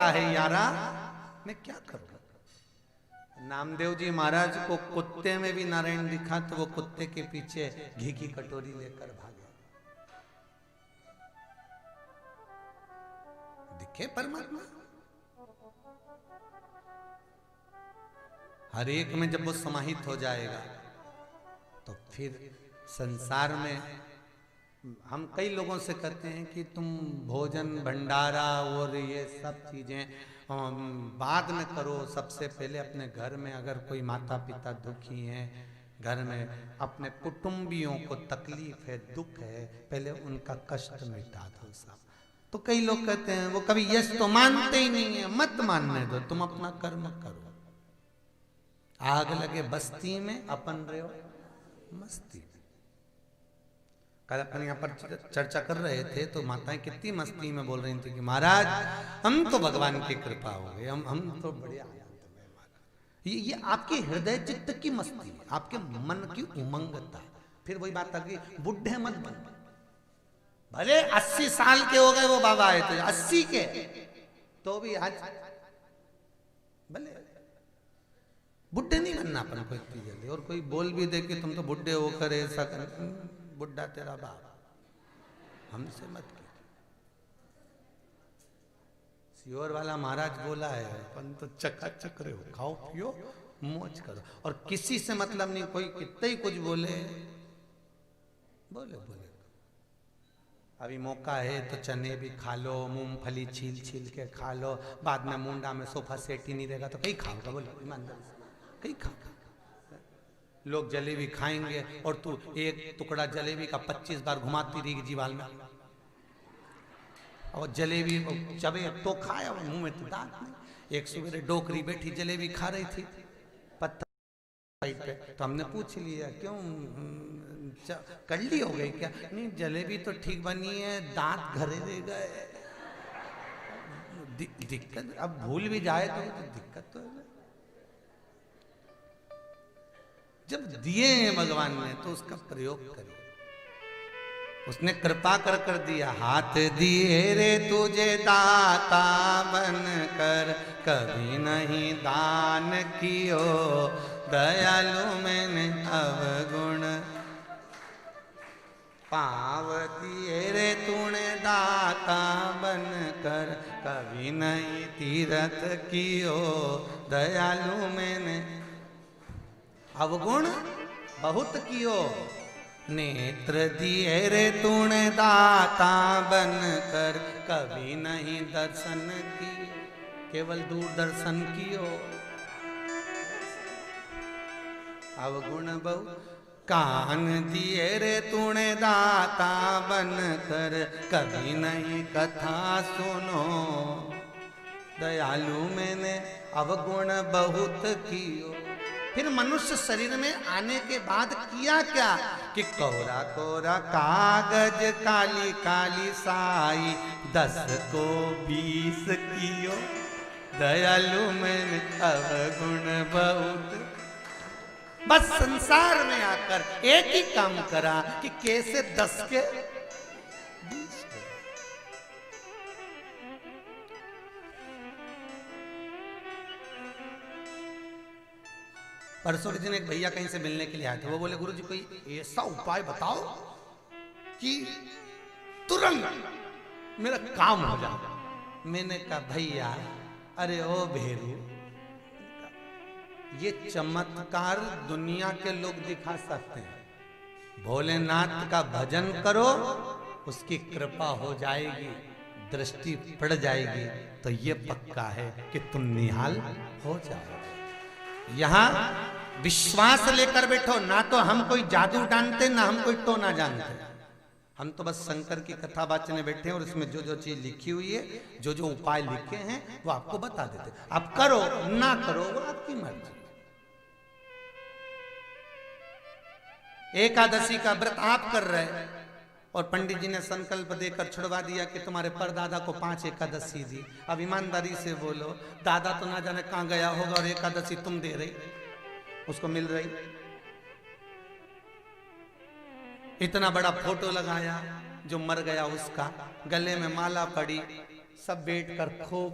है यारा, मैं क्या करूं। नामदेव जी महाराज को कुत्ते में भी नारायण दिखा तो वो कुत्ते के पीछे घी की कटोरी लेकर भागे। दिखे परमात्मा हर एक में जब वो समाहित हो जाएगा तो फिर संसार में हम कई लोगों से कहते हैं कि तुम भोजन भंडारा और ये सब चीजें बाद में करो, सबसे पहले अपने घर में अगर कोई माता पिता दुखी हैं, घर में अपने कुटुंबियों को तकलीफ है, दुख है, पहले उनका कष्ट मिटा दो सब। तो कई लोग कहते हैं वो कभी यश तो मानते ही नहीं है, मत मानने दो, तुम अपना कर्म करो। आग लगे बस्ती में अपन रहे हो मस्ती में। कल अपन यहाँ पर चर्चा कर रहे थे तो माताएं कितनी मस्ती में बोल रही थी कि महाराज हम तो भगवान की कृपा हो गई, हम तो बढ़िया आनंद में महाराज। ये आपके हृदय चित्त की मस्ती है, आपके मन की उमंगता। फिर वही बात था कि बुढ़े मत बन, भले 80 साल के हो गए वो बाबा आए थे 80 के, तो भी आज भले बुढ़े नहीं बनना अपन को इतनी जल्दी। और कोई बोल भी दे कि तुम तो बुढ़े होकर ऐसा कर, बुढ़ा तेरा बाप, हमसे मत कर। सियोर वाला महाराज बोला है अपन तो चकाचक रहे हो, खाओ पियो मौज करो और किसी से मतलब नहीं। कोई कितना ही कुछ बोले बोले बोले, अभी मौका है तो चने भी खा लो, मूंगफली छील छील के खा लो, बाद में मुंडा में सोफा सेट ही नहीं रहेगा तो कहीं खाओगा, बोलो ईमानदारी से कहीं खाओगा। लोग जलेबी खाएंगे और तू एक टुकड़ा जलेबी का 25 बार घुमाती रही जीवाल में, और जलेबी चबे तो खाया मुंह में तो दांत नहीं। एक सवेरे डोकरी बैठी जलेबी खा रही थी पत्थर पे, तो हमने पूछ लिया क्यों कल्ली हो गई क्या? नहीं जलेबी तो ठीक बनी है, दांत घरे रह गए। दिक्कत अब भूल भी जाए तो दिक्कत तो है। जब दिए हैं भगवान ने तो उसका प्रयोग करो। उसने कृपा कर कर दिया, हाथ दिए रे तुझे दाता बन कर, कभी नहीं दान कियो दयालु मैंने अवगुण। पाव दिए रे तूने दाता बन कर, कभी नहीं तीरथ कियो दयालु मैंने अवगुण बहुत कियो। नेत्र दिए रे तूने दाता बन कर, कभी नहीं दर्शन कियो, केवल दूरदर्शन कियो अवगुण बहु। कान दिए रे तूने दाता बन कर, कभी नहीं कथा सुनो दयालु मैंने अवगुण बहुत कियो। फिर मनुष्य शरीर में आने के बाद किया क्या कि कोरा कोरा कागज काली काली साई, 10 को 20 कियो दयालु मैंने अवगुण बहुत। बस संसार में आकर एक ही काम करा कि कैसे 10 के 20 के। परसों के दिन एक भैया कहीं से मिलने के लिए आए थे। वो बोले गुरु जी कोई ऐसा उपाय बताओ कि तुरंत मेरा काम हो जाए। मैंने कहा भैया अरे ओ भेरू, ये चमत्कार दुनिया के लोग दिखा सकते हैं। भोलेनाथ का भजन करो, उसकी कृपा हो जाएगी, दृष्टि पड़ जाएगी, तो ये पक्का है कि तुम निहाल हो जाओगे। यहां विश्वास लेकर बैठो, ना तो हम कोई जादू जानते ना हम कोई टोना जानते। हम तो बस शंकर की कथा बाचने बैठे हैं और इसमें जो जो चीज लिखी हुई है, जो जो उपाय लिखे हैं वो आपको बता देते। आप करो ना करो वो आपकी मर्जी। एकादशी का व्रत आप कर रहे हैं और पंडित जी ने संकल्प देकर छुड़वा दिया कि तुम्हारे परदादा को 5 एकादशी दी। अब ईमानदारी से बोलो, दादा तो ना जाने कहां गया होगा और एकादशी तुम दे रही, उसको मिल रही। इतना बड़ा फोटो लगाया जो मर गया उसका, गले में माला पड़ी, सब बैठ कर खूब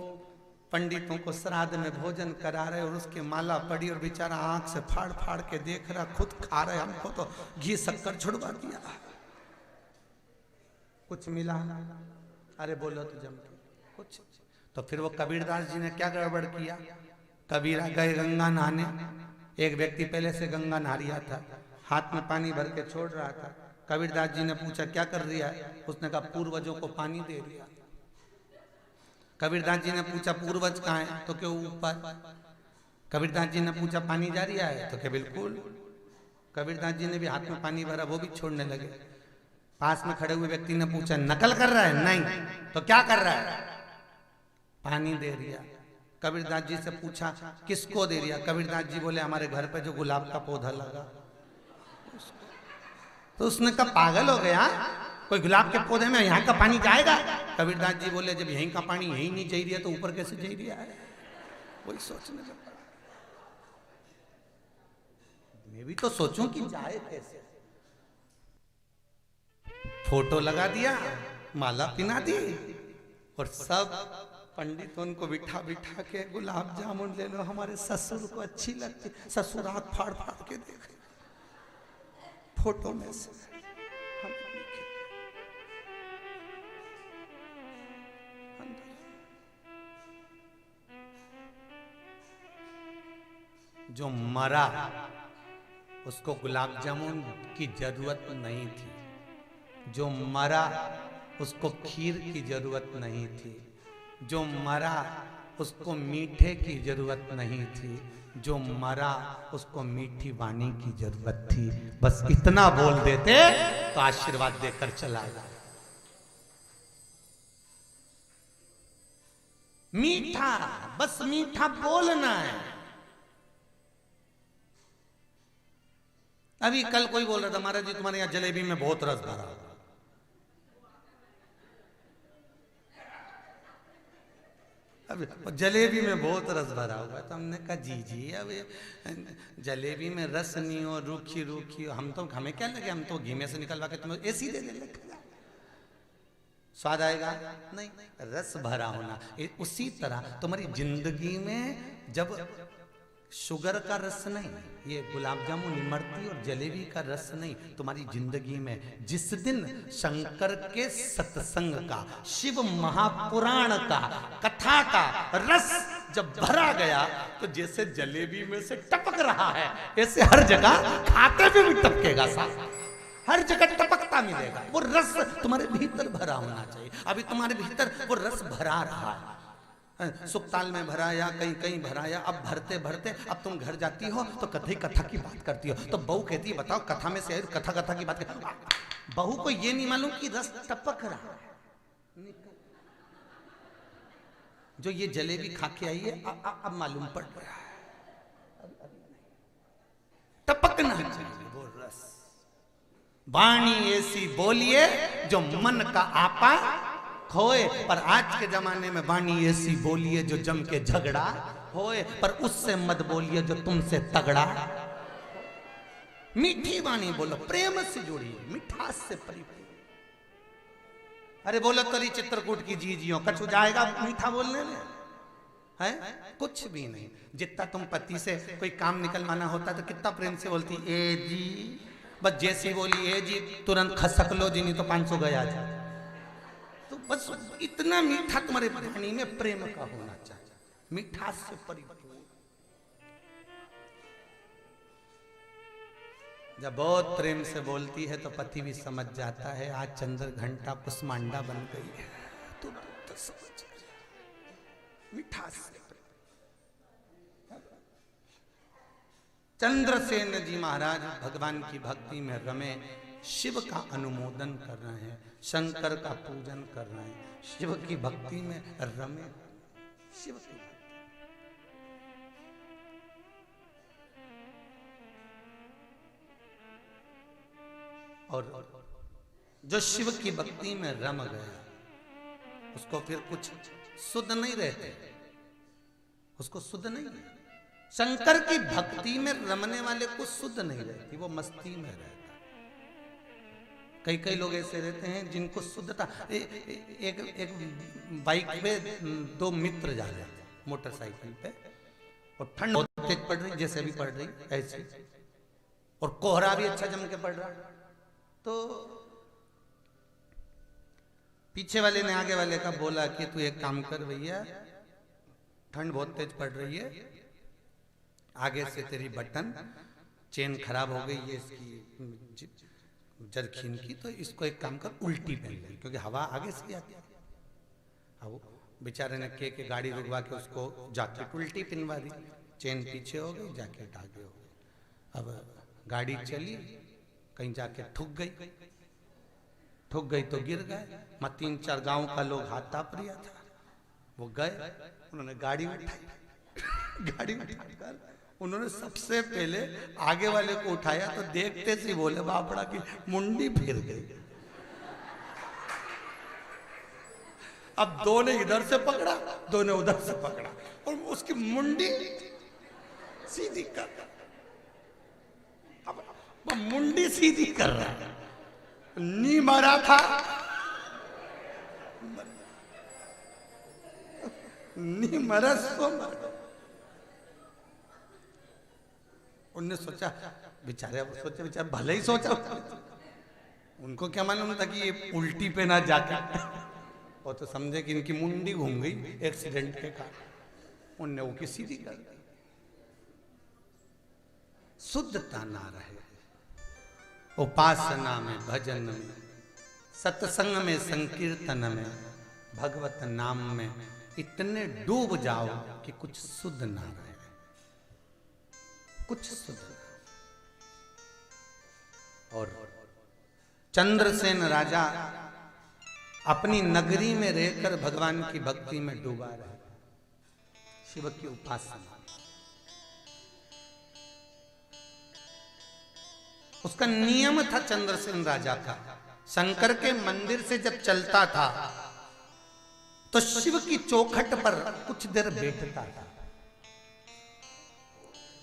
पंडितों को श्राद्ध में भोजन करा रहे और उसके माला पड़ी और बेचारा आंख से फाड़ फाड़ के देख रहा, खुद खा रहे, हमको तो घी शक्कर छुड़वा दिया। कुछ मिला? अरे बोलो तो जम के कुछ। तो फिर वो कबीरदास जी ने क्या गड़बड़ किया? कबीरा गए गंगा नहाने, एक व्यक्ति पहले से गंगा नहा रिया था, हाथ में पानी भर के छोड़ रहा था। कबीरदास जी ने पूछा क्या कर रिया है? उसने कहा पूर्वजों को पानी दे दिया। कबीरदास जी ने पूछा पूर्वज कहाँ है? तो क्यों ऊपर। कबीरदास जी ने पूछा पानी जा रहा है? तो क्या बिल्कुल। कबीरदास जी ने भी हाथ में पानी भरा, वो भी छोड़ने लगे। पास में खड़े हुए व्यक्ति ने पूछा नकल कर रहा है? नहीं। तो क्या कर रहा है? पानी दे रिया। कबीरदास जी से पूछा किसको दे रिया? कबीरदास जी बोले हमारे घर पे जो गुलाब का पौधा लगा। तो उसने कहा पागल हो गया, कोई गुलाब के पौधे में यहाँ का पानी जाएगा? कबीरदास जी बोले जब यहीं का पानी यहीं नहीं जा रहा तो ऊपर कैसे जा रहा है? वही सोचने लगा। मैं भी तो सोचूं कि जाए कैसे। फोटो लगा दिया, माला पिना दी और सब पंडित उनको बिठा बिठा के गुलाब जामुन ले लो, हमारे ससुर को अच्छी लगती। ससुर हाथ फाड़ फाड़ के देखे फोटो में से। जो मरा उसको गुलाब जामुन की जरूरत नहीं थी, जो मरा उसको खीर की जरूरत नहीं थी, जो मरा उसको मीठे की जरूरत नहीं थी, जो मरा उसको मीठी वाणी की जरूरत थी। बस इतना बोल देते तो आशीर्वाद देकर चला जाए। मीठा, बस मीठा बोलना है। अभी कल कोई बोल रहा था महाराज जी तुम्हारे यहाँ जलेबी में बहुत रस भरा। अब जलेबी में बहुत रस भरा हुआ है। तो हमने कहा जी अब जलेबी में रस नहीं हो, रूखी रूखी हो, हमें क्या लगे, हम तो घी में से निकलवा के तुम्हें ऐसी दे दे, स्वाद आएगा नहीं, रस भरा होना। उसी तरह तुम्हारी जिंदगी में जब शुगर का रस नहीं, ये गुलाब जामुन इमरती और जलेबी का रस नहीं, तुम्हारी जिंदगी में जिस दिन शंकर के सत्संग का, शिव महापुराण का, कथा का रस जब भरा गया तो जैसे जलेबी में से टपक रहा है ऐसे हर जगह खाते में भी टपकेगा साथ, हर जगह टपकता मिलेगा। वो रस तुम्हारे भीतर भरा होना चाहिए। अभी तुम्हारे भीतर वो रस भरा रहा है, सुखताल में भरा या कहीं कहीं भरा या अब भरते भरते अब तुम घर जाती हो तो कथा की बात करती हो। तो बहू कहती है बताओ कथा में से कथा की बात कर। बहू को ये नहीं मालूम कि रस टपक रहा है। जो ये जलेबी खा के आई है अब मालूम पड़ रहा है, टपकना चाहिए वो रस। वाणी ऐसी बोलिए जो मन का आपा खोए, पर आज के जमाने में वाणी ऐसी बोलिए जो जम के झगड़ा होए, पर उससे मत बोलिए जो तुमसे तगड़ा। मीठी वाणी बोलो, प्रेम से जुड़िए, मिठास से परिपूर्ण। अरे बोलो तरी चित्रकूट की जीजियों, कछु जाएगा मीठा बोलने में है? कुछ भी नहीं। जितना तुम पति से कोई काम निकलवाना होता तो कितना प्रेम से बोलती ए जी, बस जैसी बोली ए जी तुरंत खसक लो जी, नहीं तो 500 गया जा। तो बस इतना मीठा तुम्हारे वाणी में प्रेम का होना चाहिए, मिठास से परिपूर्ण। जब बहुत प्रेम से बोलती है तो पति भी समझ जाता है आज चंद्र घंटा कुसमांडा बन गई है, तो समझ मिठास से। चंद्रसेन जी महाराज भगवान की भक्ति में रमे, शिव का अनुमोदन कर रहे हैं, शंकर का पूजन कर रहे हैं, शिव की भक्ति में रमे, शिव की भक्ति। और जो शिव की भक्ति में रम गया उसको फिर कुछ शुद्ध नहीं रहते, उसको शुद्ध नहीं है। शंकर की भक्ति में रमने वाले को शुद्ध नहीं रहती, वो मस्ती में रहता। कई लोग ऐसे रहते हैं जिनको शुद्धता, एक बाइक पे 2 मित्र जा रहे थे, मोटरसाइकिल पे, और ठंड बहुत तेज पड़ रही, जैसे भी पड़ रही ऐसे, और कोहरा भी अच्छा जम के पड़ रहा। तो पीछे वाले ने आगे वाले का बोला कि तू एक काम कर भैया, ठंड बहुत तेज पड़ रही है, आगे से तेरी बटन चेन खराब हो गई है इसकी जरखीन की, तो इसको एक काम कर उल्टी पहन ले, क्योंकि हवा आगे से आती है। अब बेचारे ने के गाड़ी रुकवा के उसको जैकेट उल्टी पिनवा दी, चेन पीछे हो गई, जैकेट आगे हो गई। अब गाड़ी चली, कहीं जाके ठुक गई तो गिर गए। 3-4 गांव का लोग हाथ ताप रिया था, वो गए, उन्होंने गाड़ी उठाई, गाड़ी उठाकर उन्होंने सबसे पहले आगे वाले को उठाया, तो देखते से बोले बापड़ा की मुंडी फिर गई। अब दो ने इधर से पकड़ा, दो ने उधर से पकड़ा, और उसकी मुंडी सीधी कर, अब मुंडी सीधी कर रहा है, नी मारा था, नी मरा सो मरा। उनने सोचा बेचारे भले ही सोचा, उनको क्या मालूम था कि ये उल्टी पे ना जाके, और तो समझे कि इनकी मुंडी घूम गई एक्सीडेंट के कारण, उनने वो की सीधी कर दी। शुद्धता ना रहे उपासना में, भजन में, सत्संग में, संकीर्तन में, भगवत नाम में इतने डूब जाओ कि कुछ शुद्ध ना रहे, कुछ शुद्ध। और चंद्रसेन राजा अपनी नगरी में रहकर भगवान की भक्ति में डूबा रहे, शिव की उपासना। उसका नियम था चंद्रसेन राजा का, शंकर के मंदिर से जब चलता था तो शिव की चौखट पर कुछ देर बैठता था,